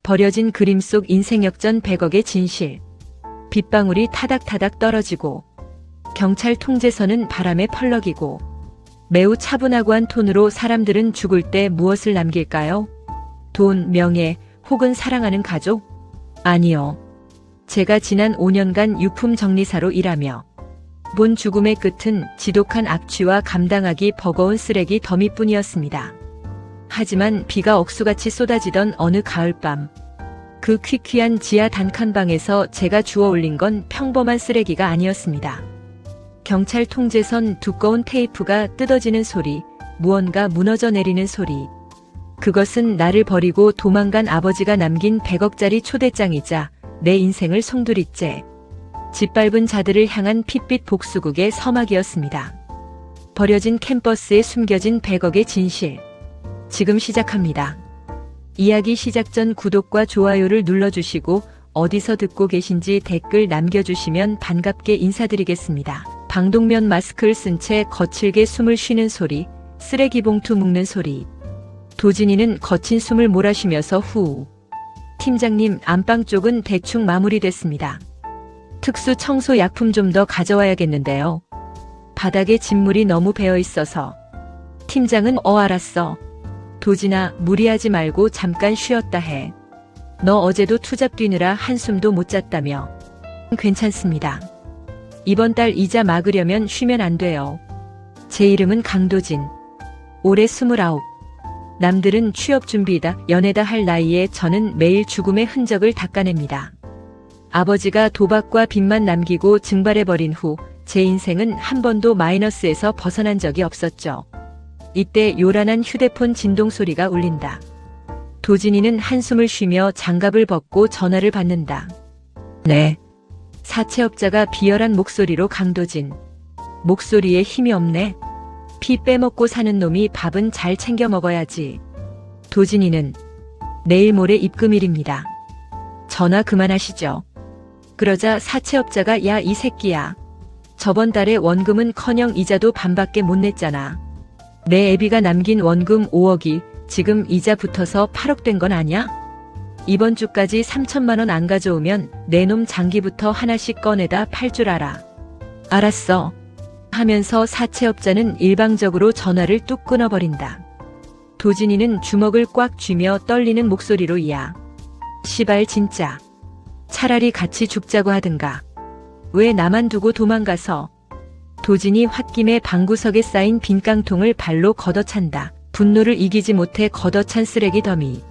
버려진 그림 속 인생 역전 100억의 진실. 빗방울이 타닥타닥 떨어지고 경찰 통제선은 바람에 펄럭이고 매우 차분하고 한 톤으로 사람들은 죽을 때 무엇을 남길까요? 돈, 명예, 혹은 사랑하는 가족? 아니요. 제가 지난 5년간 유품 정리사로 일하며 본 죽음의 끝은 지독한 악취와 감당하기 버거운 쓰레기 더미뿐이었습니다. 하지만 비가 억수같이 쏟아지던 어느 가을밤, 그 퀴퀴한 지하 단칸방에서 제가 주워 올린 건 평범한 쓰레기가 아니었습니다. 경찰 통제선 두꺼운 테이프가 뜯어지는 소리, 무언가 무너져 내리는 소리. 그것은 나를 버리고 도망간 아버지가 남긴 100억짜리 초대장이자 내 인생을 송두리째 짓밟은 자들을 향한 핏빛 복수국의 서막이었습니다. 버려진 캠퍼스에 숨겨진 100억의 진실. 지금 시작합니다. 이야기 시작 전 구독과 좋아요를 눌러주시고 어디서 듣고 계신지 댓글 남겨주시면 반갑게 인사드리겠습니다. 방독면 마스크를 쓴 채 거칠게 숨을 쉬는 소리, 쓰레기 봉투 묶는 소리. 도진이는 거친 숨을 몰아쉬면서 후. 팀장님, 안방 쪽은 대충 마무리됐습니다. 특수 청소 약품 좀 더 가져와야겠는데요. 바닥에 진물이 너무 배어 있어서. 팀장은 알았어. 도진아, 무리하지 말고 잠깐 쉬었다 해. 너 어제도 투잡 뛰느라 한숨도 못 잤다며. 괜찮습니다. 이번 달 이자 막으려면 쉬면 안 돼요. 제 이름은 강도진. 올해 29. 남들은 취업 준비다, 연애다 할 나이에 저는 매일 죽음의 흔적을 닦아냅니다. 아버지가 도박과 빚만 남기고 증발해버린 후 제 인생은 한 번도 마이너스에서 벗어난 적이 없었죠. 이때 요란한 휴대폰 진동 소리가 울린다. 도진이는 한숨을 쉬며 장갑을 벗고 전화를 받는다. 네. 사채업자가 비열한 목소리로 강도진. 목소리에 힘이 없네. 피 빼먹고 사는 놈이 밥은 잘 챙겨 먹어야지. 도진이는 내일 모레 입금일입니다. 전화 그만하시죠. 그러자 사채업자가 야 이 새끼야. 저번 달에 원금은커녕 이자도 반밖에 못 냈잖아. 내 애비가 남긴 원금 5억이 지금 이자 붙어서 8억 된 건 아냐? 이번 주까지 3천만 원 안 가져오면 내 놈 장기부터 하나씩 꺼내다 팔 줄 알아. 알았어. 하면서 사채업자는 일방적으로 전화를 뚝 끊어버린다. 도진이는 주먹을 꽉 쥐며 떨리는 목소리로 야. 시발 진짜. 차라리 같이 죽자고 하든가. 왜 나만 두고 도망가서. 도진이 홧김에 방구석에 쌓인 빈 깡통을 발로 걷어찬다. 분노를 이기지 못해 걷어찬 쓰레기 더미.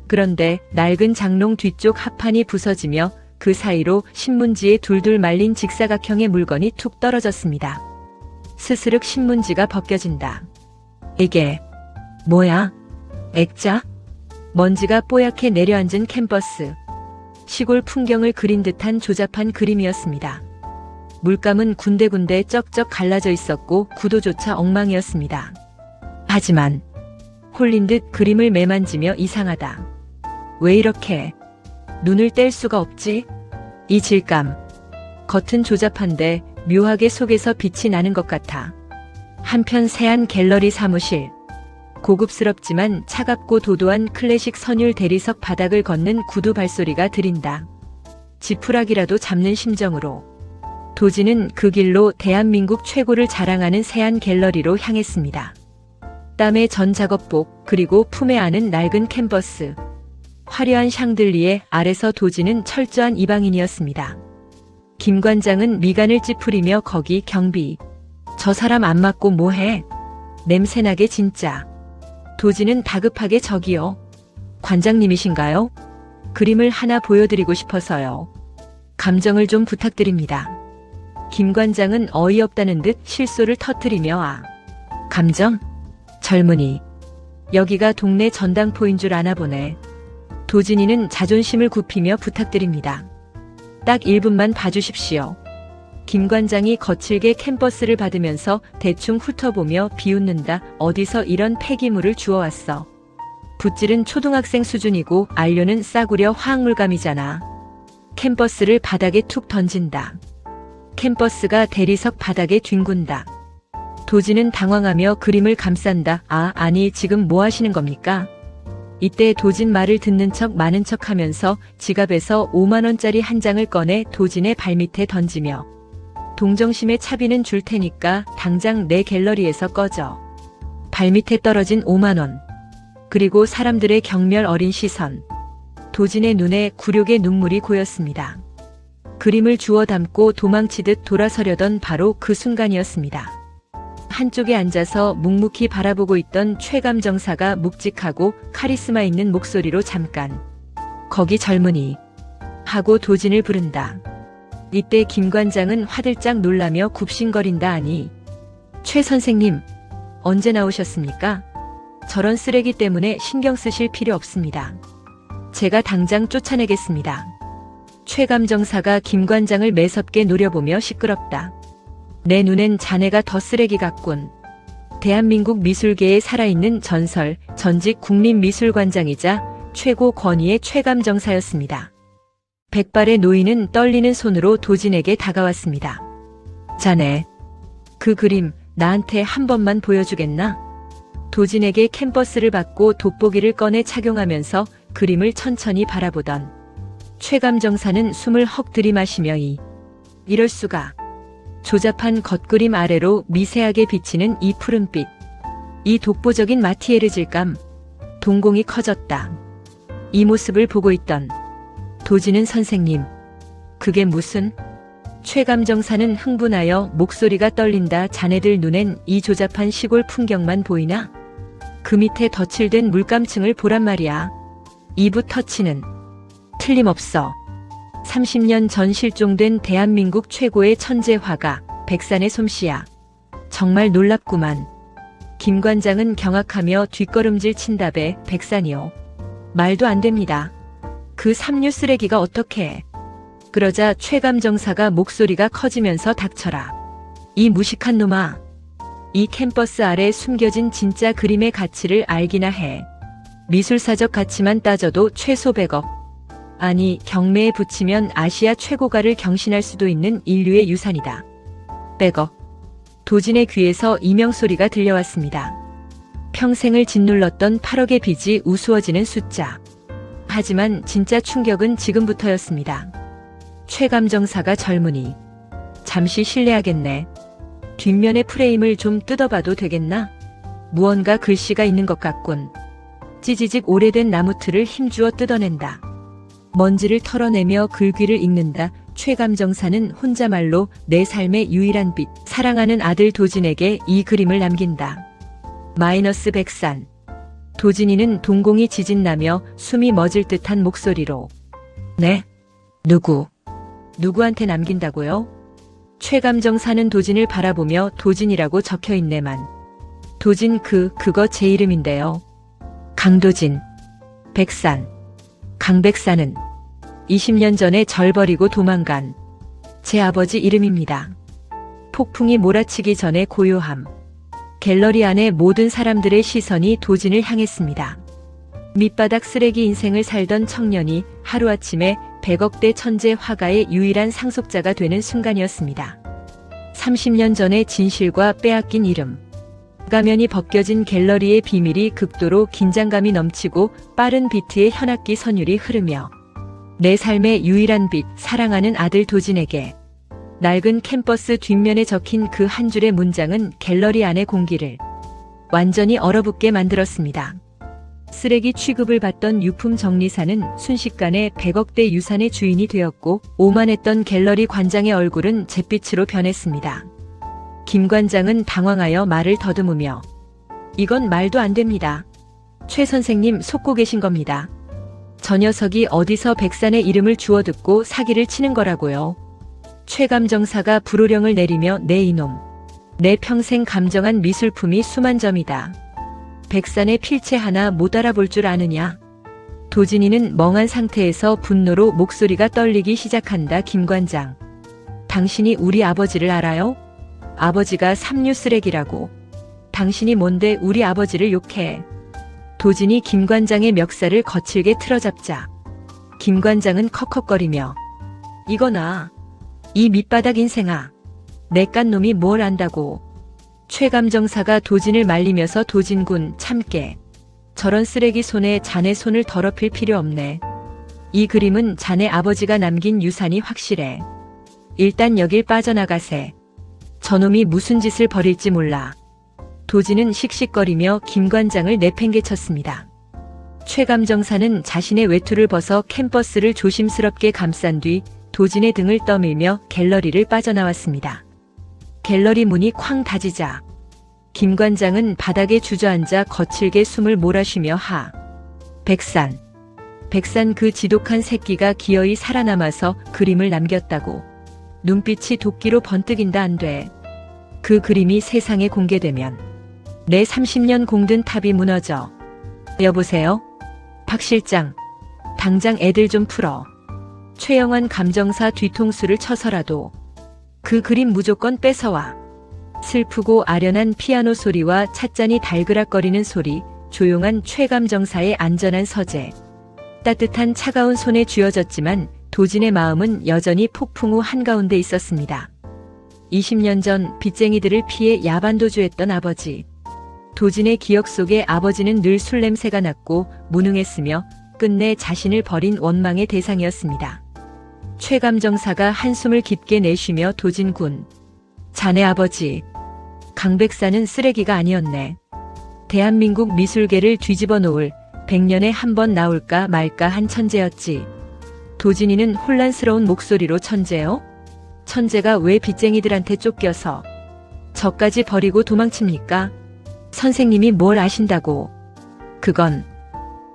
그런데 낡은 장롱 뒤쪽 합판이 부서지며 그 사이로 신문지에 둘둘 말린 직사각형의 물건이 툭 떨어졌습니다. 스스륵 신문지가 벗겨진다. 이게 뭐야? 액자? 먼지가 뽀얗게 내려앉은 캠퍼스. 시골 풍경을 그린 듯한 조잡한 그림이었습니다. 물감은 군데군데 쩍쩍 갈라져 있었고 구도조차 엉망이었습니다. 하지만 홀린 듯 그림을 매만지며 이상하다. 왜 이렇게 눈을 뗄 수가 없지? 이 질감. 겉은 조잡한데 묘하게 속에서 빛이 나는 것 같아. 한편 세안 갤러리 사무실. 고급스럽지만 차갑고 도도한 클래식 선율 대리석 바닥을 걷는 구두 발소리가 들린다. 지푸라기라도 잡는 심정으로 도진은 그 길로 대한민국 최고를 자랑하는 세안 갤러리로 향했습니다. 땀의 전 작업복, 그리고 품에 안은 낡은 캔버스. 화려한 샹들리에 아래서 도진은 철저한 이방인이었습니다. 김 관장은 미간을 찌푸리며 거기 경비. 저 사람 안 맞고 뭐해? 냄새나게 진짜. 도진은 다급하게 저기요. 관장님이신가요? 그림을 하나 보여드리고 싶어서요. 감정을 좀 부탁드립니다. 김 관장은 어이없다는 듯 실소를 터뜨리며 감정? 젊은이. 여기가 동네 전당포인 줄 아나 보네. 도진이는 자존심을 굽히며 부탁드립니다. 딱 1분만 봐주십시오. 김 관장이 거칠게 캠퍼스를 받으면서 대충 훑어보며 비웃는다. 어디서 이런 폐기물을 주워왔어. 붓질은 초등학생 수준이고 안료는 싸구려 화학물감이잖아. 캠퍼스를 바닥에 툭 던진다. 캠퍼스가 대리석 바닥에 뒹군다. 도진은 당황하며 그림을 감싼다. 아니 지금 뭐 하시는 겁니까? 이때 도진 말을 듣는 척 마는 척 하면서 지갑에서 5만원짜리 한 장을 꺼내 도진의 발밑에 던지며 동정심의 차비는 줄 테니까 당장 내 갤러리에서 꺼져. 발밑에 떨어진 5만원. 그리고 사람들의 경멸 어린 시선. 도진의 눈에 굴욕의 눈물이 고였습니다. 그림을 주워 담고 도망치듯 돌아서려던 바로 그 순간이었습니다. 한쪽에 앉아서 묵묵히 바라보고 있던 최감정사가 묵직하고 카리스마 있는 목소리로 잠깐 "거기 젊은이" 하고 도진을 부른다. 이때 김 관장은 화들짝 놀라며 굽신거린다. "아니, 최 선생님, 언제 나오셨습니까? 저런 쓰레기 때문에 신경 쓰실 필요 없습니다. 제가 당장 쫓아내겠습니다." 최감정사가 김 관장을 매섭게 노려보며 시끄럽다. "내 눈엔 자네가 더 쓰레기 같군." 대한민국 미술계에 살아있는 전설, 전직 국립미술관장이자 최고 권위의 최감정사였습니다. 백발의 노인은 떨리는 손으로 도진에게 다가왔습니다. "자네, 그 그림 나한테 한 번만 보여주겠나?" 도진에게 캔버스를 받고 돋보기를 꺼내 착용하면서 그림을 천천히 바라보던 최감정사는 숨을 헉 들이마시며 이럴 수가. 조잡한 겉그림 아래로 미세하게 비치는 이 푸른빛, 이 독보적인 마티에르 질감, 동공이 커졌다. 이 모습을 보고 있던 도진은 "선생님, 그게 무슨..." 최감정사는 흥분하여 목소리가 떨린다. "자네들 눈엔 이 조잡한 시골 풍경만 보이나? 그 밑에 덧칠된 물감층을 보란 말이야. 이붓 터치는 틀림없어. 30년 전 실종된 대한민국 최고의 천재 화가 백산의 솜씨야. 정말 놀랍구만." 김 관장은 경악하며 뒷걸음질 친다배 "백산이요? 말도 안 됩니다. 그 삼류 쓰레기가 어떻게..." 그러자 최감정사가 목소리가 커지면서 "닥쳐라. 이 무식한 놈아. 이 캔버스 아래 숨겨진 진짜 그림의 가치를 알기나 해. 미술사적 가치만 따져도 최소 100억. 아니, 경매에 붙이면 아시아 최고가를 경신할 수도 있는 인류의 유산이다. 100억. 도진의 귀에서 이명소리가 들려왔습니다. 평생을 짓눌렀던 8억의 빚이 우스워지는 숫자. 하지만 진짜 충격은 지금부터였습니다. 최감정사가 "젊은이, 잠시 실례하겠네. 뒷면의 프레임을 좀 뜯어봐도 되겠나? 무언가 글씨가 있는 것 같군." 찌지직 오래된 나무틀을 힘주어 뜯어낸다. 먼지를 털어내며 글귀를 읽는다. 최감정사는 혼자말로 "내 삶의 유일한 빛, 사랑하는 아들 도진에게 이 그림을 남긴다. 마이너스 백산." 도진이는 동공이 지진나며 숨이 멎을 듯한 목소리로 "네? 누구한테 남긴다고요?" 최감정사는 도진을 바라보며 "도진이라고 적혀있네만." "도진 그거 제 이름인데요. 강도진. 백산. 강백산은 20년 전에 절 버리고 도망간 제 아버지 이름입니다." 폭풍이 몰아치기 전에 고요함. 갤러리 안의 모든 사람들의 시선이 도진을 향했습니다. 밑바닥 쓰레기 인생을 살던 청년이 하루아침에 100억대 천재 화가의 유일한 상속자가 되는 순간이었습니다. 30년 전의 진실과 빼앗긴 이름. 가면이 벗겨진 갤러리의 비밀이 극도로 긴장감이 넘치고 빠른 비트의 현악기 선율이 흐르며 "내 삶의 유일한 빛, 사랑하는 아들 도진에게." 낡은 캠퍼스 뒷면에 적힌 그 한 줄의 문장은 갤러리 안의 공기를 완전히 얼어붙게 만들었습니다. 쓰레기 취급을 받던 유품 정리사는 순식간에 100억대 유산의 주인이 되었고 오만했던 갤러리 관장의 얼굴은 잿빛으로 변했습니다. 김 관장은 당황하여 말을 더듬으며 "이건 말도 안 됩니다. 최 선생님 속고 계신 겁니다. 저 녀석이 어디서 백산의 이름을 주워 듣고 사기를 치는 거라고요." 최감정사가 불호령을 내리며 "내 이놈. 내 평생 감정한 미술품이 수만 점이다. 백산의 필체 하나 못 알아볼 줄 아느냐?" 도진이는 멍한 상태에서 분노로 목소리가 떨리기 시작한다. "김 관장. 당신이 우리 아버지를 알아요? 아버지가 삼류 쓰레기라고. 당신이 뭔데 우리 아버지를 욕해?" 도진이 김 관장의 멱살을 거칠게 틀어잡자 김 관장은 컥컥거리며 "이거나. 이 밑바닥 인생아. 내 깐 놈이 뭘 안다고." 최감정사가 도진을 말리면서 "도진군, 참깨. 저런 쓰레기 손에 자네 손을 더럽힐 필요 없네. 이 그림은 자네 아버지가 남긴 유산이 확실해. 일단 여길 빠져나가세. 저놈이 무슨 짓을 벌일지 몰라. 도진은 씩씩거리며 김관장을 내팽개쳤습니다. 최감정사는 자신의 외투를 벗어 캠퍼스를 조심스럽게 감싼 뒤 도진의 등을 떠밀며 갤러리를 빠져나왔습니다. 갤러리 문이 쾅 닫히자 김관장은 바닥에 주저앉아 거칠게 숨을 몰아쉬며 백산 그 지독한 새끼가 기어이 살아남아서 그림을 남겼다고. 눈빛이 도끼로 번뜩인다 안 돼. 그 그림이 세상에 공개되면 내 30년 공든 탑이 무너져. 여보세요? 박 실장, 당장 애들 좀 풀어. 최영환 감정사 뒤통수를 쳐서라도 그 그림 무조건 뺏어와. 슬프고 아련한 피아노 소리와 찻잔이 달그락거리는 소리, 조용한 최감정사의 안전한 서재. 따뜻한 차가운 손에 쥐어졌지만 도진의 마음은 여전히 폭풍 우 한가운데 있었습니다. 20년 전 빚쟁이들을 피해 야반도주했던 아버지. 도진의 기억 속에 아버지는 늘 술 냄새가 났고 무능했으며 끝내 자신을 버린 원망의 대상이었습니다. 최감정사가 한숨을 깊게 내쉬며 도진군. 자네 아버지 강백사는 쓰레기가 아니었네. 대한민국 미술계를 뒤집어 놓을 100년에 한 번 나올까 말까 한 천재였지. 도진이는 혼란스러운 목소리로 천재요? 천재가 왜 빚쟁이들한테 쫓겨서 저까지 버리고 도망칩니까? 선생님이 뭘 아신다고. 그건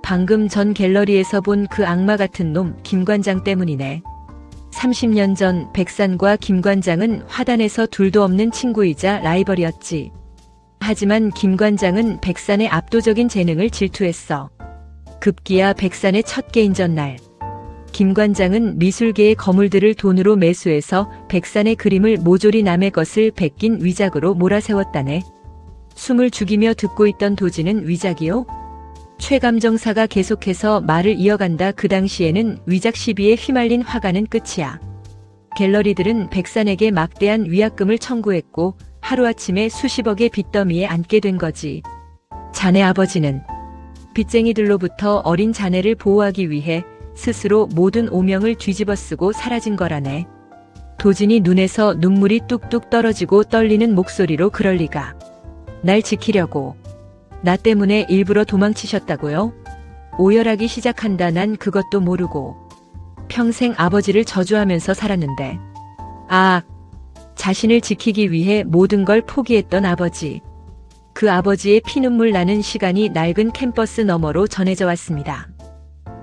방금 전 갤러리에서 본 그 악마 같은 놈 김관장 때문이네. 30년 전 백산과 김관장은 화단에서 둘도 없는 친구이자 라이벌이었지. 하지만 김관장은 백산의 압도적인 재능을 질투했어. 급기야 백산의 첫 개인전 날. 김관장은 미술계의 거물들을 돈으로 매수해서 백산의 그림을 모조리 남의 것을 베낀 위작으로 몰아세웠다네. 숨을 죽이며 듣고 있던 도진은 위작이요? 최감정사가 계속해서 말을 이어간다. 그 당시에는 위작 시비에 휘말린 화가는 끝이야. 갤러리들은 백산에게 막대한 위약금을 청구했고 하루아침에 수십억의 빚더미에 앉게 된 거지. 자네 아버지는 빚쟁이들로부터 어린 자네를 보호하기 위해 스스로 모든 오명을 뒤집어쓰고 사라진 거라네. 도진이 눈에서 눈물이 뚝뚝 떨어지고 떨리는 목소리로 그럴 리가. 날 지키려고. 나 때문에 일부러 도망치셨다고요? 오열하기 시작한다. 난 그것도 모르고. 평생 아버지를 저주하면서 살았는데. 자신을 지키기 위해 모든 걸 포기했던 아버지. 그 아버지의 피눈물 나는 시간이 낡은 캠퍼스 너머로 전해져 왔습니다.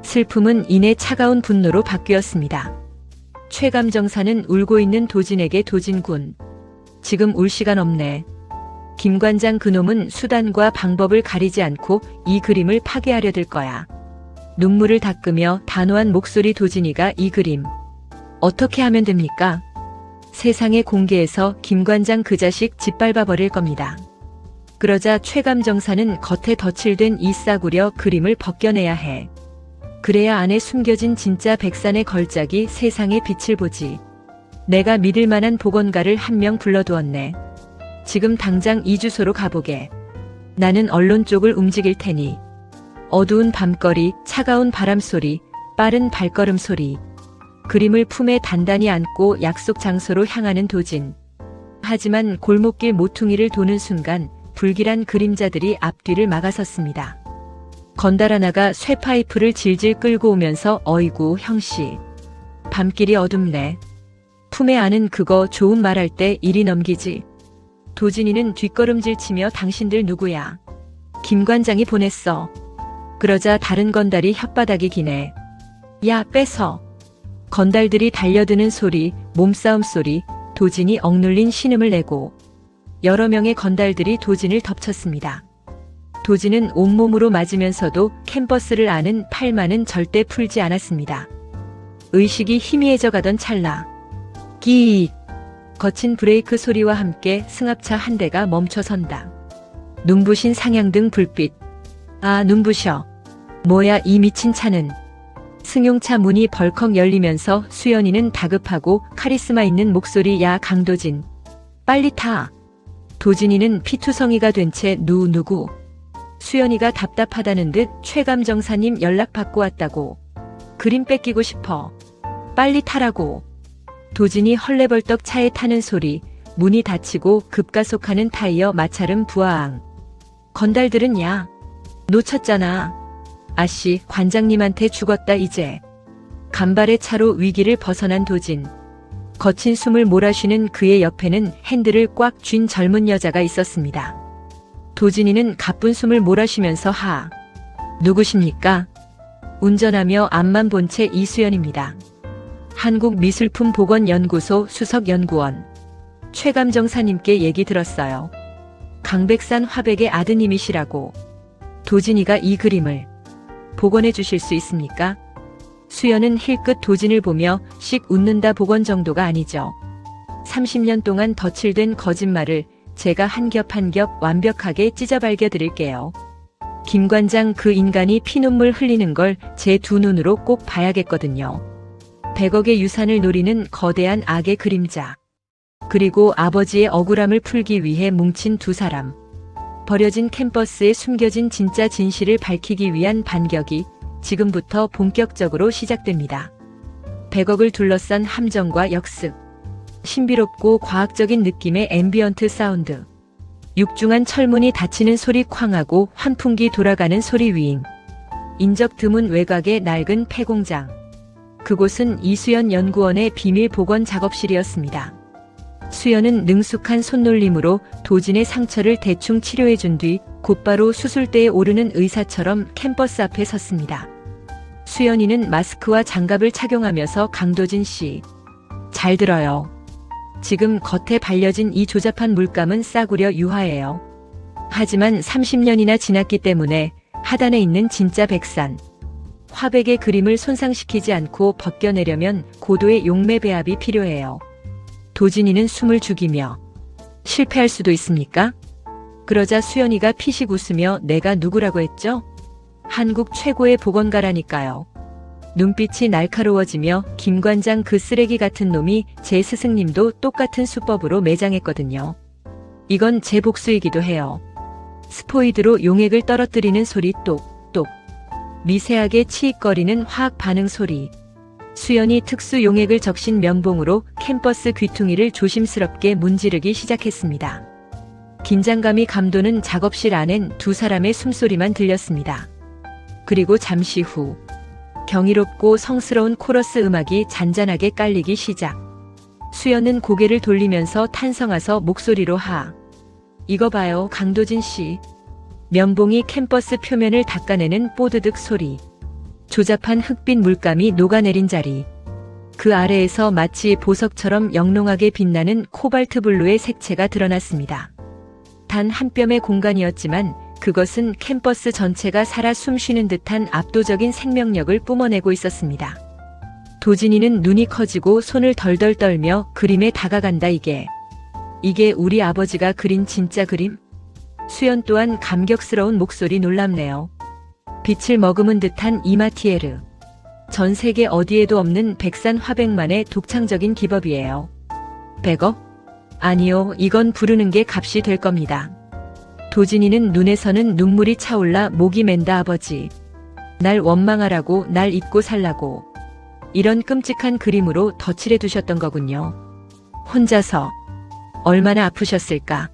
슬픔은 이내 차가운 분노로 바뀌었습니다. 최감정사는 울고 있는 도진에게 도진군. 지금 울 시간 없네. 김관장 그놈은 수단과 방법을 가리지 않고 이 그림을 파괴하려 들 거야. 눈물을 닦으며 단호한 목소리 도진이가 이 그림 어떻게 하면 됩니까? 세상에 공개해서 김관장 그 자식 짓밟아 버릴 겁니다. 그러자 최감정사는 겉에 덧칠된 이 싸구려 그림을 벗겨내야 해. 그래야 안에 숨겨진 진짜 백산의 걸작이 세상의 빛을 보지. 내가 믿을 만한 보건가를 한 명 불러두었네. 지금 당장 이 주소로 가보게. 나는 언론 쪽을 움직일 테니. 어두운 밤거리, 차가운 바람소리, 빠른 발걸음 소리. 그림을 품에 단단히 안고 약속 장소로 향하는 도진. 하지만 골목길 모퉁이를 도는 순간 불길한 그림자들이 앞뒤를 막아섰습니다. 건달 하나가 쇠파이프를 질질 끌고 오면서 어이구 형씨. 밤길이 어둡네. 품에 안은 그거 좋은 말할 때 이리 넘기지. 도진이는 뒷걸음질 치며 당신들 누구야? 김관장이 보냈어. 그러자 다른 건달이 혓바닥이 기네. 야 뺏어. 건달들이 달려드는 소리, 몸싸움 소리, 도진이 억눌린 신음을 내고 여러 명의 건달들이 도진을 덮쳤습니다. 도진은 온몸으로 맞으면서도 캠퍼스를 아는 팔만은 절대 풀지 않았습니다. 의식이 희미해져 가던 찰나. 끼익! 거친 브레이크 소리와 함께 승합차 한 대가 멈춰선다. 눈부신 상향등 불빛. 눈부셔. 뭐야 이 미친 차는. 승용차 문이 벌컥 열리면서 수연이는 다급하고 카리스마 있는 목소리. 야 강도진. 빨리 타. 도진이는 피투성이가 된 채 누구. 수연이가 답답하다는 듯 최감정사님 연락받고 왔다고. 그림 뺏기고 싶어. 빨리 타라고. 도진이 헐레벌떡 차에 타는 소리, 문이 닫히고 급가속하는 타이어 마찰음 부하앙. 건달들은 야. 놓쳤잖아. 아씨, 관장님한테 죽었다 이제. 간발의 차로 위기를 벗어난 도진. 거친 숨을 몰아쉬는 그의 옆에는 핸들을 꽉 쥔 젊은 여자가 있었습니다. 도진이는 가쁜 숨을 몰아쉬면서 하. 누구십니까? 운전하며 앞만 본 채 이수연입니다. 한국미술품복원연구소 수석연구원. 최감정사님께 얘기 들었어요. 강백산 화백의 아드님이시라고. 도진이가 이 그림을 복원해 주실 수 있습니까? 수연은 힐끗 도진을 보며 씩 웃는다. 복원 정도가 아니죠. 30년 동안 덧칠된 거짓말을 제가 한 겹 한 겹 완벽하게 찢어발겨 드릴게요. 김 관장, 그 인간이 피눈물 흘리는 걸 제 두 눈으로 꼭 봐야겠거든요. 100억의 유산을 노리는 거대한 악의 그림자. 그리고 아버지의 억울함을 풀기 위해 뭉친 두 사람. 버려진 캠퍼스에 숨겨진 진짜 진실을 밝히기 위한 반격이 지금부터 본격적으로 시작됩니다. 100억을 둘러싼 함정과 역습. 신비롭고 과학적인 느낌의 앰비언트 사운드. 육중한 철문이 닫히는 소리, 쾅하고 환풍기 돌아가는 소리, 윙. 인적 드문 외곽의 낡은 폐공장. 그곳은 이수연 연구원의 비밀 복원 작업실이었습니다. 수연은 능숙한 손놀림으로 도진의 상처를 대충 치료해준 뒤 곧바로 수술대에 오르는 의사처럼 캠퍼스 앞에 섰습니다. 수연이는 마스크와 장갑을 착용하면서 강도진 씨. 잘 들어요. 지금 겉에 발려진 이 조잡한 물감은 싸구려 유화예요. 하지만 30년이나 지났기 때문에 하단에 있는 진짜 백산 화백의 그림을 손상시키지 않고 벗겨내려면 고도의 용매 배합이 필요해요. 도진이는 숨을 죽이며 실패할 수도 있습니까? 그러자 수연이가 피식 웃으며 내가 누구라고 했죠? 한국 최고의 복원가라니까요. 눈빛이 날카로워지며 김 관장, 그 쓰레기 같은 놈이 제 스승님도 똑같은 수법으로 매장했거든요. 이건 제 복수이기도 해요. 스포이드로 용액을 떨어뜨리는 소리, 똑똑. 미세하게 치익거리는 화학 반응 소리. 수연이 특수 용액을 적신 면봉으로 캠퍼스 귀퉁이를 조심스럽게 문지르기 시작했습니다. 긴장감이 감도는 작업실 안엔 두 사람의 숨소리만 들렸습니다. 그리고 잠시 후 경이롭고 성스러운 코러스 음악이 잔잔하게 깔리기 시작. 수연은 고개를 돌리면서 탄성하서 목소리로 하. 이거 봐요, 강도진 씨. 면봉이 캠퍼스 표면을 닦아내는 뽀드득 소리. 조잡한 흑빛 물감이 녹아내린 자리. 그 아래에서 마치 보석처럼 영롱하게 빛나는 코발트 블루의 색채가 드러났습니다. 단 한 뼘의 공간이었지만 그것은 캠퍼스 전체가 살아 숨쉬는 듯한 압도적인 생명력을 뿜어내고 있었습니다. 도진이는 눈이 커지고 손을 덜덜 떨며 그림에 다가간다. 이게 우리 아버지가 그린 진짜 그림? 수연 또한 감격스러운 목소리, 놀랍네요. 빛을 머금은 듯한 이마티에르. 전 세계 어디에도 없는 백산 화백만의 독창적인 기법이에요. 100억? 아니요, 이건 부르는 게 값이 될 겁니다. 도진이는 눈에서는 눈물이 차올라 목이 맨다. 아버지. 날 원망하라고, 날 잊고 살라고. 이런 끔찍한 그림으로 덧칠해 두셨던 거군요. 혼자서. 얼마나 아프셨을까.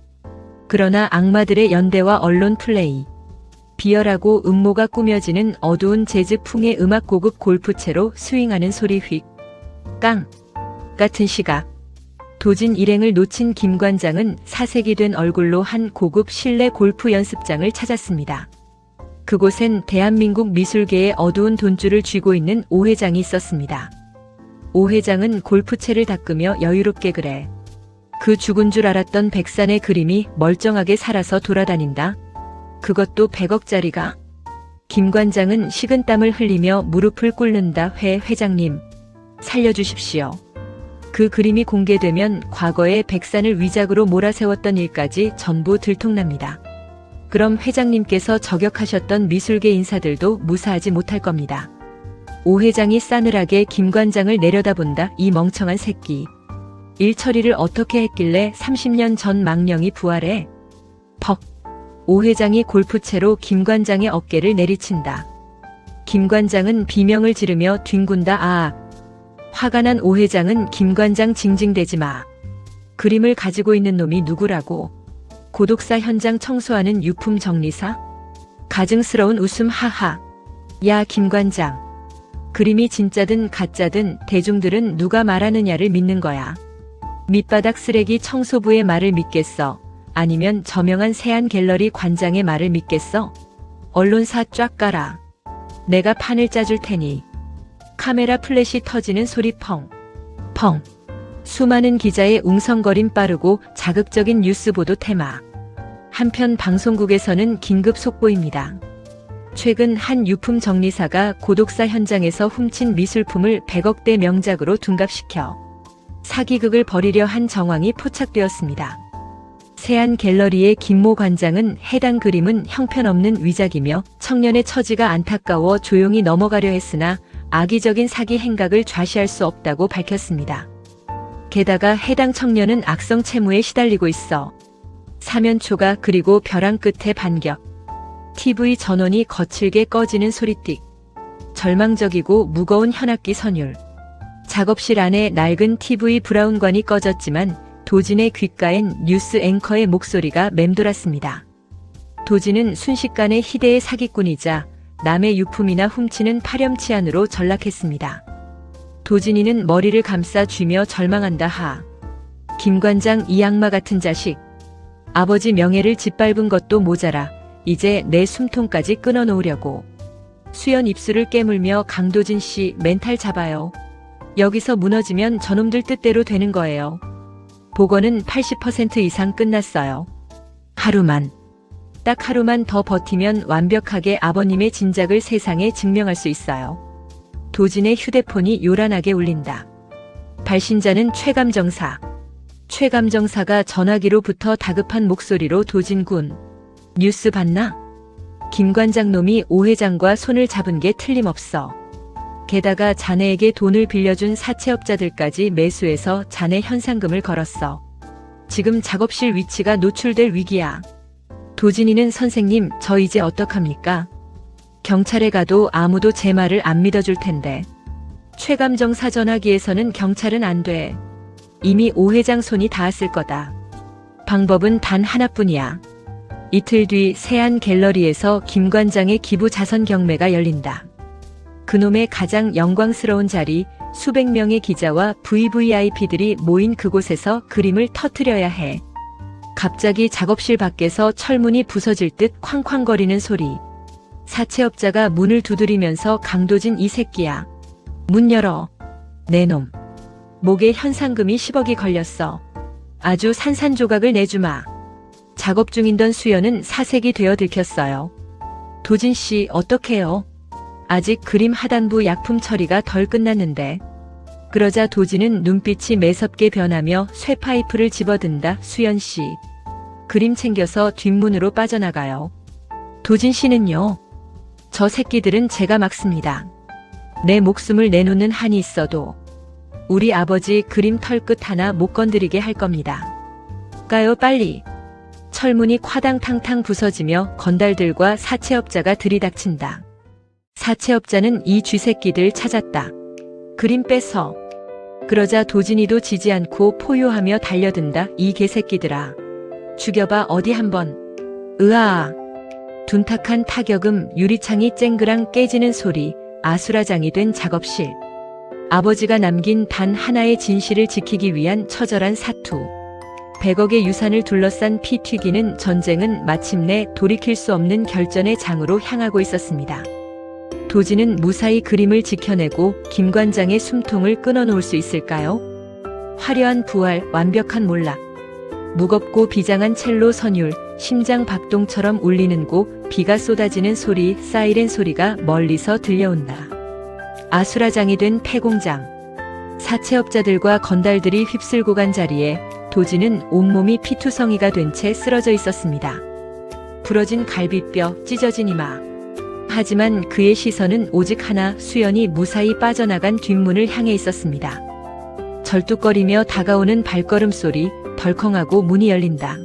그러나 악마들의 연대와 언론 플레이. 비열하고 음모가 꾸며지는 어두운 재즈풍의 음악, 고급 골프채로 스윙하는 소리, 휙. 깡. 같은 시각. 도진 일행을 놓친 김 관장은 사색이 된 얼굴로 한 고급 실내 골프 연습장을 찾았습니다. 그곳엔 대한민국 미술계의 어두운 돈줄을 쥐고 있는 오 회장이 있었습니다. 오 회장은 골프채를 닦으며 여유롭게 그래. 그 죽은 줄 알았던 백산의 그림이 멀쩡하게 살아서 돌아다닌다. 그것도 100억짜리가. 김 관장은 식은땀을 흘리며 무릎을 꿇는다. 회장님, 살려주십시오. 그 그림이 공개되면 과거의 백산을 위작으로 몰아세웠던 일까지 전부 들통납니다. 그럼 회장님께서 저격하셨던 미술계 인사들도 무사하지 못할 겁니다. 오 회장이 싸늘하게 김 관장을 내려다본다. 이 멍청한 새끼. 일 처리를 어떻게 했길래 30년 전 망령이 부활해? 퍽. 오 회장이 골프채로 김 관장의 어깨를 내리친다. 김 관장은 비명을 지르며 뒹군다. 아! 화가 난 오 회장은 김 관장 징징대지 마. 그림을 가지고 있는 놈이 누구라고? 고독사 현장 청소하는 유품 정리사? 가증스러운 웃음. 하하. 야 김 관장. 그림이 진짜든 가짜든 대중들은 누가 말하느냐를 믿는 거야. 밑바닥 쓰레기 청소부의 말을 믿겠어? 아니면 저명한 세안 갤러리 관장의 말을 믿겠어? 언론사 쫙 깔아. 내가 판을 짜줄 테니. 카메라 플래시 터지는 소리. 펑. 펑. 수많은 기자의 웅성거림. 빠르고 자극적인 뉴스 보도 테마. 한편 방송국에서는 긴급 속보입니다. 최근 한 유품 정리사가 고독사 현장에서 훔친 미술품을 100억대 명작으로 둔갑시켜 사기극을 벌이려 한 정황이 포착되었습니다. 세안 갤러리의 김모 관장은 해당 그림은 형편없는 위작이며 청년의 처지가 안타까워 조용히 넘어가려 했으나 악의적인 사기 행각을 좌시할 수 없다고 밝혔습니다. 게다가 해당 청년은 악성 채무에 시달리고 있어 사면초가 그리고 벼랑 끝에 반격. TV 전원이 거칠게 꺼지는 소리띡. 절망적이고 무거운 현악기 선율. 작업실 안에 낡은 TV 브라운관이 꺼졌지만 도진의 귓가엔 뉴스 앵커의 목소리가 맴돌았습니다. 도진은 순식간에 희대의 사기꾼이자 남의 유품이나 훔치는 파렴치한으로 전락했습니다. 도진이는 머리를 감싸 쥐며 절망한다. 하. 김 관장 이 악마 같은 자식. 아버지 명예를 짓밟은 것도 모자라 이제 내 숨통까지 끊어놓으려고. 수연 입술을 깨물며 강도진 씨 멘탈 잡아요. 여기서 무너지면 저놈들 뜻대로 되는 거예요. 복원은 80% 이상 끝났어요. 하루만. 딱 하루만 더 버티면 완벽하게 아버님의 진작을 세상에 증명할 수 있어요. 도진의 휴대폰이 요란하게 울린다. 발신자는 최감정사. 최감정사가 전화기로부터 다급한 목소리로 도진군. 뉴스 봤나? 김 관장 놈이 오 회장과 손을 잡은 게 틀림없어. 게다가 자네에게 돈을 빌려준 사채업자들까지 매수해서 자네 현상금을 걸었어. 지금 작업실 위치가 노출될 위기야. 도진이는 선생님 저 이제 어떡합니까? 경찰에 가도 아무도 제 말을 안 믿어줄 텐데. 최감정사 전화기에서는 경찰은 안 돼. 이미 오 회장 손이 닿았을 거다. 방법은 단 하나뿐이야. 이틀 뒤 세안 갤러리에서 김 관장의 기부 자선 경매가 열린다. 그놈의 가장 영광스러운 자리, 수백 명의 기자와 VVIP들이 모인 그곳에서 그림을 터뜨려야 해. 갑자기 작업실 밖에서 철문이 부서질 듯 쾅쾅거리는 소리. 사채업자가 문을 두드리면서 강도진 이 새끼야. 문 열어. 내 놈. 목에 현상금이 10억이 걸렸어. 아주 산산조각을 내주마. 작업 중이던 수연은 사색이 되어 들켰어요. 도진씨 어떡해요? 아직 그림 하단부 약품 처리가 덜 끝났는데. 그러자 도진은 눈빛이 매섭게 변하며 쇠파이프를 집어든다. 수연씨. 그림 챙겨서 뒷문으로 빠져나가요. 도진씨는요? 저 새끼들은 제가 막습니다. 내 목숨을 내놓는 한이 있어도 우리 아버지 그림 털끝 하나 못 건드리게 할 겁니다. 가요 빨리. 철문이 콰당탕탕 부서지며 건달들과 사채업자가 들이닥친다. 사채업자는 이 쥐새끼들 찾았다. 그림 뺏어. 그러자 도진이도 지지 않고 포효하며 달려든다. 이 개새끼들아. 죽여봐 어디 한번. 으아. 둔탁한 타격음 유리창이 쨍그랑 깨지는 소리. 아수라장이 된 작업실. 아버지가 남긴 단 하나의 진실을 지키기 위한 처절한 사투. 100억의 유산을 둘러싼 피 튀기는 전쟁은 마침내 돌이킬 수 없는 결전의 장으로 향하고 있었습니다. 도진은 무사히 그림을 지켜내고 김 관장의 숨통을 끊어놓을 수 있을까요? 화려한 부활, 완벽한 몰락. 무겁고 비장한 첼로 선율, 심장 박동처럼 울리는 곡, 비가 쏟아지는 소리, 사이렌 소리가 멀리서 들려온다. 아수라장이 된 폐공장. 사채업자들과 건달들이 휩쓸고 간 자리에 도진은 온몸이 피투성이가 된 채 쓰러져 있었습니다. 부러진 갈비뼈, 찢어진 이마. 하지만 그의 시선은 오직 하나, 수연이 무사히 빠져나간 뒷문을 향해 있었습니다. 절뚝거리며 다가오는 발걸음 소리, 덜컹하고 문이 열린다.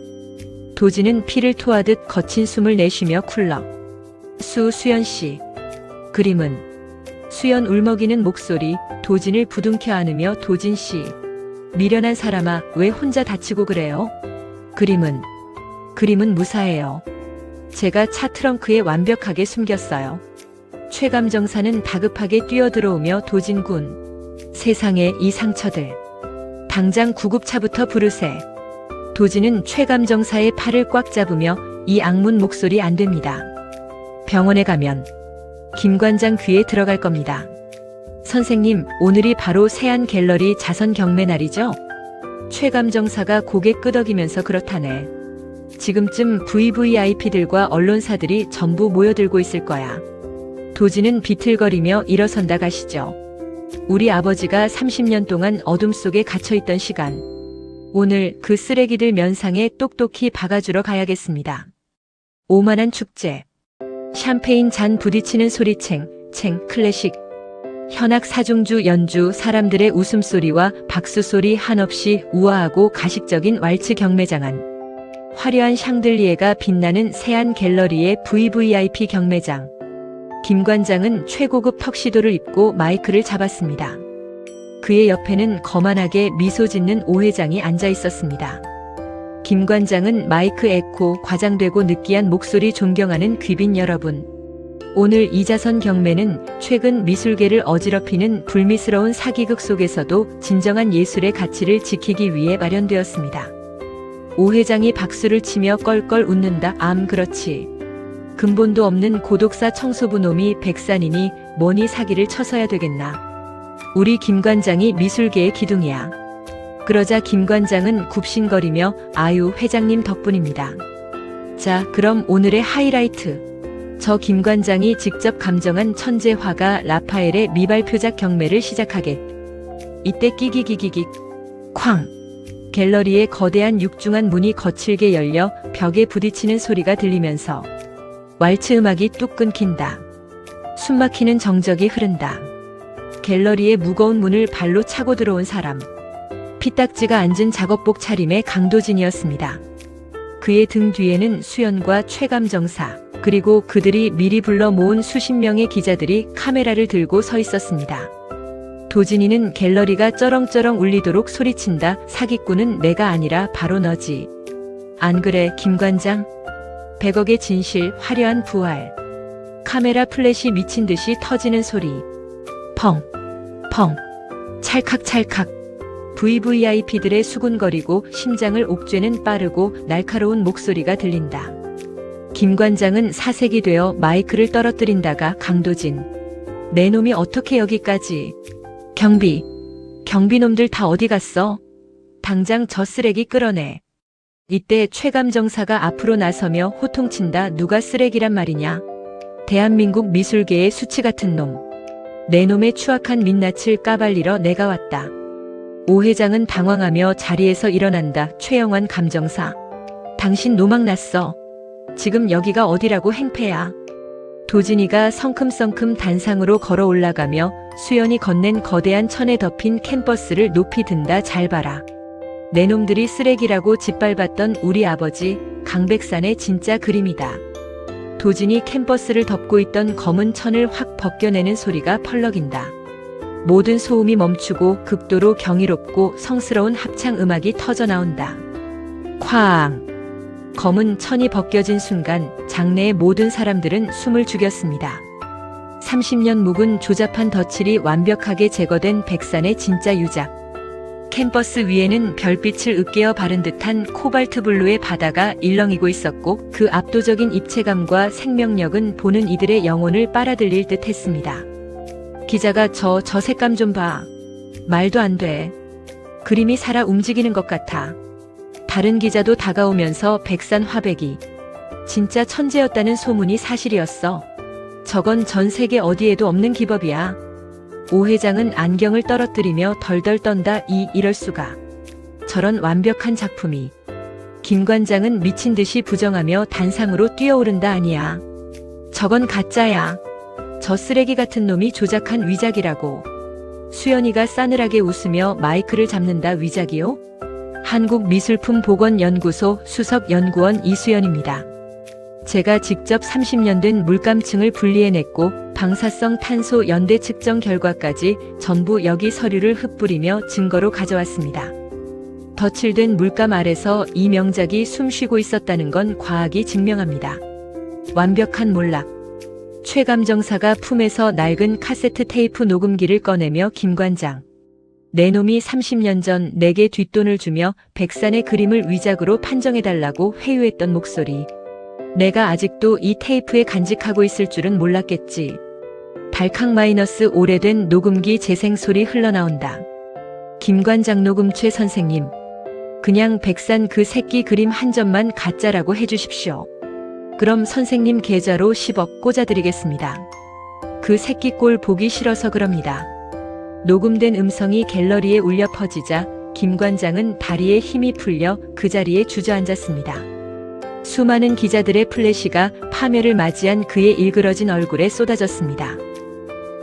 도진은 피를 토하듯 거친 숨을 내쉬며 쿨럭. 수연씨. 그림은 수연 울먹이는 목소리, 도진을 부둥켜 안으며 도진씨. 미련한 사람아, 왜 혼자 다치고 그래요? 그림은 무사해요. 제가 차 트렁크에 완벽하게 숨겼어요. 최감정사는 다급하게 뛰어들어오며 도진군. 세상에 이 상처들. 당장 구급차부터 부르세. 도진은 최감정사의 팔을 꽉 잡으며 이 악문 목소리 안 됩니다. 병원에 가면 김관장 귀에 들어갈 겁니다. 선생님, 오늘이 바로 세안 갤러리 자선 경매 날이죠? 최감정사가 고개 끄덕이면서 그렇다네. 지금쯤 VVIP들과 언론사들이 전부 모여들고 있을 거야. 도진은 비틀거리며 일어선다 가시죠. 우리 아버지가 30년 동안 어둠 속에 갇혀있던 시간. 오늘 그 쓰레기들 면상에 똑똑히 박아주러 가야겠습니다. 오만한 축제. 샴페인 잔 부딪히는 소리 챙 클래식. 현악 사중주 연주, 사람들의 웃음소리와 박수소리 한없이 우아하고 가식적인 왈츠 경매장안. 화려한 샹들리에가 빛나는 세안 갤러리의 VVIP 경매장. 김관장은 최고급 턱시도를 입고 마이크를 잡았습니다. 그의 옆에는 거만하게 미소 짓는 오 회장이 앉아 있었습니다. 김관장은 마이크 에코, 과장되고 느끼한 목소리 존경하는 귀빈 여러분. 오늘 이자선 경매는 최근 미술계를 어지럽히는 불미스러운 사기극 속에서도 진정한 예술의 가치를 지키기 위해 마련되었습니다. 오 회장이 박수를 치며 껄껄 웃는다. 그렇지. 근본도 없는 고독사 청소부 놈이 백산이니 뭐니 사기를 쳐서야 되겠나. 우리 김관장이 미술계의 기둥이야. 그러자 김관장은 굽신거리며 아유, 회장님 덕분입니다. 자, 그럼 오늘의 하이라이트. 저 김관장이 직접 감정한 천재 화가 라파엘의 미발표작 경매를 시작하겠. 이때 끼기기기기 쾅. 갤러리의 거대한 육중한 문이 거칠게 열려 벽에 부딪히는 소리가 들리면서 왈츠 음악이 뚝 끊긴다. 숨막히는 정적이 흐른다. 갤러리의 무거운 문을 발로 차고 들어온 사람. 피딱지가 앉은 작업복 차림의 강도진이었습니다. 그의 등 뒤에는 수연과 최감정사, 그리고 그들이 미리 불러 모은 수십 명의 기자들이 카메라를 들고 서 있었습니다. 도진이는 갤러리가 쩌렁쩌렁 울리도록 소리친다. 사기꾼은 내가 아니라 바로 너지. 안 그래, 김관장? 100억의 진실, 화려한 부활. 카메라 플래시 미친 듯이 터지는 소리. 펑, 펑, 찰칵찰칵. VVIP들의 수군거리고 심장을 옥죄는 빠르고 날카로운 목소리가 들린다. 김관장은 사색이 되어 마이크를 떨어뜨린다가 강도진. 내 놈이 어떻게 여기까지. 경비놈들 다 어디 갔어? 당장 저 쓰레기 끌어내. 이때 최감정사가 앞으로 나서며 호통친다. 누가 쓰레기란 말이냐? 대한민국 미술계의 수치 같은 놈. 내 놈의 추악한 민낯을 까발리러 내가 왔다. 오 회장은 당황하며 자리에서 일어난다. 최영환 감정사. 당신 노망 났어. 지금 여기가 어디라고 행패야. 도진이가 성큼성큼 단상으로 걸어 올라가며 수연이 건넨 거대한 천에 덮인 캠퍼스를 높이 든다. 잘 봐라. 내 놈들이 쓰레기라고 짓밟았던 우리 아버지 강백산의 진짜 그림이다. 도진이 캠퍼스를 덮고 있던 검은 천을 확 벗겨내는 소리가 펄럭인다. 모든 소음이 멈추고 극도로 경이롭고 성스러운 합창 음악이 터져나온다. 쾅! 검은 천이 벗겨진 순간 장내의 모든 사람들은 숨을 죽였습니다. 30년 묵은 조잡한 덧칠이 완벽하게 제거된 백산의 진짜 유작. 캠퍼스 위에는 별빛을 으깨어 바른 듯한 코발트 블루의 바다가 일렁이고 있었고 그 압도적인 입체감과 생명력은 보는 이들의 영혼을 빨아들일 듯 했습니다. 기자가 저 색감 좀 봐. 말도 안 돼. 그림이 살아 움직이는 것 같아. 다른 기자도 다가오면서 백산 화백이 진짜 천재였다는 소문이 사실이었어. 저건 전 세계 어디에도 없는 기법이야. 오 회장은 안경을 떨어뜨리며 덜덜 떤다. 이럴 수가. 저런 완벽한 작품이. 김 관장은 미친 듯이 부정하며 단상으로 뛰어오른다. 아니야. 저건 가짜야. 저 쓰레기 같은 놈이 조작한 위작이라고. 수연이가 싸늘하게 웃으며 마이크를 잡는다. 위작이요? 한국미술품복원연구소 수석연구원 이수연입니다. 제가 직접 30년 된 물감층을 분리해냈고 방사성 탄소 연대 측정 결과까지 전부 여기 서류를 흩뿌리며 증거로 가져왔습니다. 덧칠된 물감 아래서 이 명작이 숨쉬고 있었다는 건 과학이 증명합니다. 완벽한 몰락. 최감정사가 품에서 낡은 카세트 테이프 녹음기를 꺼내며 김관장. 내 놈이 30년 전 내게 뒷돈을 주며 백산의 그림을 위작으로 판정해달라고 회유했던 목소리. 내가 아직도 이 테이프에 간직하고 있을 줄은 몰랐겠지. 발칵- 오래된 녹음기 재생 소리 흘러나온다. 김관장 녹음 최 선생님. 그냥 백산 그 새끼 그림 한 점만 가짜라고 해주십시오. 그럼 선생님 계좌로 10억 꽂아드리겠습니다. 그 새끼 꼴 보기 싫어서 그럽니다. 녹음된 음성이 갤러리에 울려 퍼지자 김관장은 다리에 힘이 풀려 그 자리에 주저앉았습니다. 수많은 기자들의 플래시가 파멸을 맞이한 그의 일그러진 얼굴에 쏟아졌습니다.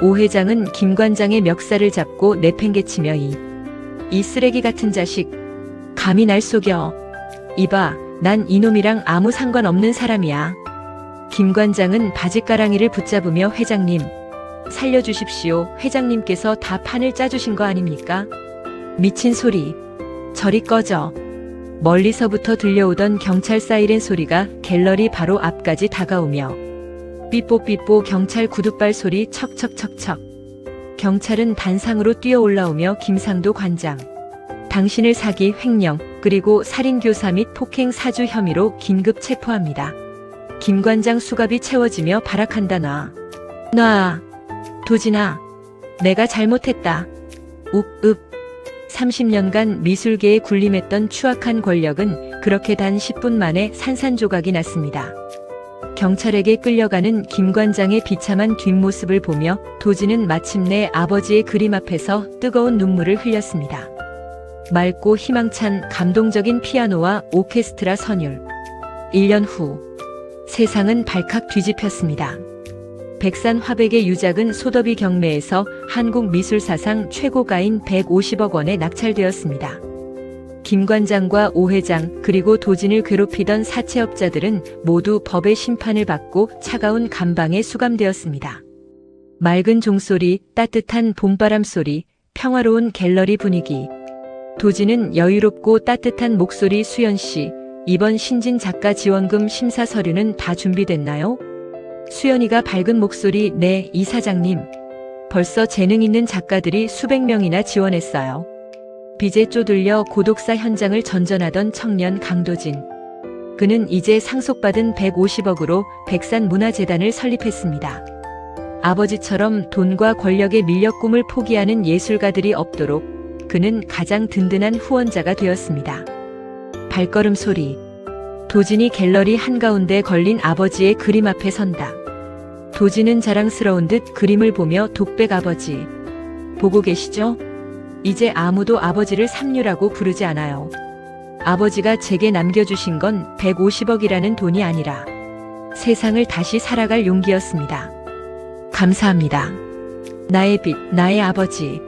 오 회장은 김관장의 멱살을 잡고 내팽개치며 이 쓰레기 같은 자식, 감히 날 속여. 이봐, 난 이놈이랑 아무 상관없는 사람이야. 김관장은 바지가랑이를 붙잡으며 회장님, 살려주십시오. 회장님께서 다 판을 짜주신 거 아닙니까? 미친 소리. 저리 꺼져. 멀리서부터 들려오던 경찰 사이렌 소리가 갤러리 바로 앞까지 다가오며 삐뽀삐뽀 경찰 구둣발 소리 척척척척. 경찰은 단상으로 뛰어 올라오며 김상도 관장. 당신을 사기, 횡령, 그리고 살인교사 및 폭행 사주 혐의로 긴급 체포합니다. 김관장 수갑이 채워지며 발악한다. 놔. 도진아. 내가 잘못했다. 읍. 30년간 미술계에 군림했던 추악한 권력은 그렇게 단 10분 만에 산산조각이 났습니다. 경찰에게 끌려가는 김관장의 비참한 뒷모습을 보며 도진은 마침내 아버지의 그림 앞에서 뜨거운 눈물을 흘렸습니다. 맑고 희망찬 감동적인 피아노와 오케스트라 선율. 1년 후 세상은 발칵 뒤집혔습니다. 백산 화백의 유작은 소더비 경매에서 한국 미술사상 최고가인 150억 원에 낙찰되었습니다. 김관장과 오 회장 그리고 도진을 괴롭히던 사채업자들은 모두 법의 심판을 받고 차가운 감방에 수감되었습니다. 맑은 종소리, 따뜻한 봄바람 소리, 평화로운 갤러리 분위기. 도진은 여유롭고 따뜻한 목소리. 수연씨, 이번 신진 작가 지원금 심사 서류는 다 준비됐나요? 수연이가 밝은 목소리. 네, 이사장님. 벌써 재능 있는 작가들이 수백 명이나 지원했어요. 빚에 쪼들려 고독사 현장을 전전하던 청년 강도진. 그는 이제 상속받은 150억으로 백산문화재단을 설립했습니다. 아버지처럼 돈과 권력에 밀려 꿈을 포기하는 예술가들이 없도록 그는 가장 든든한 후원자가 되었습니다. 발걸음 소리. 도진이 갤러리 한가운데 걸린 아버지의 그림 앞에 선다. 도진은 자랑스러운 듯 그림을 보며 독백 아버지. 보고 계시죠? 이제 아무도 아버지를 삼류라고 부르지 않아요. 아버지가 제게 남겨주신 건 150억이라는 돈이 아니라 세상을 다시 살아갈 용기였습니다. 감사합니다. 나의 빛, 나의 아버지.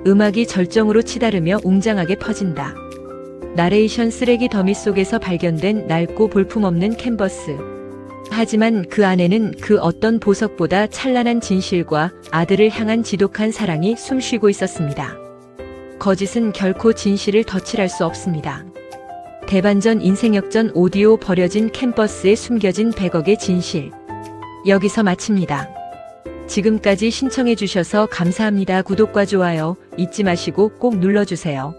음악이 절정으로 치달으며 웅장하게 퍼진다. 나레이션 쓰레기 더미 속에서 발견된 낡고 볼품없는 캔버스. 하지만 그 안에는 그 어떤 보석보다 찬란한 진실과 아들을 향한 지독한 사랑이 숨쉬고 있었습니다. 거짓은 결코 진실을 덧칠할 수 없습니다. 대반전 인생역전 오디오 버려진 캔버스에 숨겨진 100억의 진실. 여기서 마칩니다. 지금까지 신청해 주셔서 감사합니다. 구독과 좋아요 잊지 마시고 꼭 눌러주세요.